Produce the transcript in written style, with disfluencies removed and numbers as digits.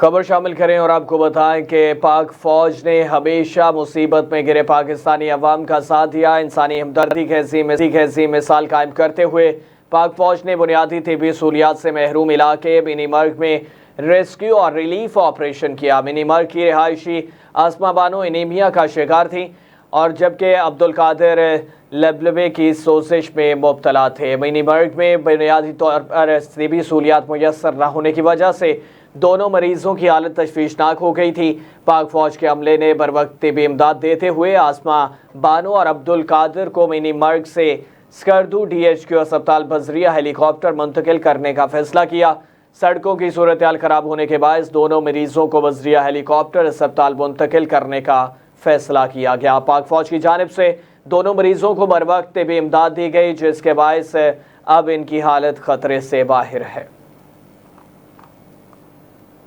خبر شامل کریں اور آپ کو بتائیں کہ پاک فوج نے ہمیشہ مصیبت میں گرے پاکستانی عوام کا ساتھ دیا۔ انسانی ہمدردی کی عظیم مثال قائم کرتے ہوئے پاک فوج نے بنیادی طبی سہولیات سے محروم علاقے منی مرگ میں ریسکیو اور ریلیف آپریشن کیا۔ منی مرگ کی رہائشی آسما بانو انیمیا کا شکار تھیں اور جبکہ عبدالقادر لبلبے کی سوزش میں مبتلا تھے۔ منی مرگ میں بنیادی طور پر طبی سہولیات میسر نہ ہونے کی وجہ سے دونوں مریضوں کی حالت تشویشناک ہو گئی تھی۔ پاک فوج کے عملے نے بروقت طبی امداد دیتے ہوئے آسما بانو اور عبدالقادر کو منی مرگ سے سکردو DHQ اسپتال بزریہ ہیلی کاپٹر منتقل کرنے کا فیصلہ کیا۔ سڑکوں کی صورتحال خراب ہونے کے باعث دونوں مریضوں کو بزریہ ہیلی کاپٹر اسپتال منتقل کرنے کا فیصلہ کیا گیا۔ پاک فوج کی جانب سے دونوں مریضوں کو بروقت طبی امداد دی گئی، جس کے باعث اب ان کی حالت خطرے سے باہر ہے۔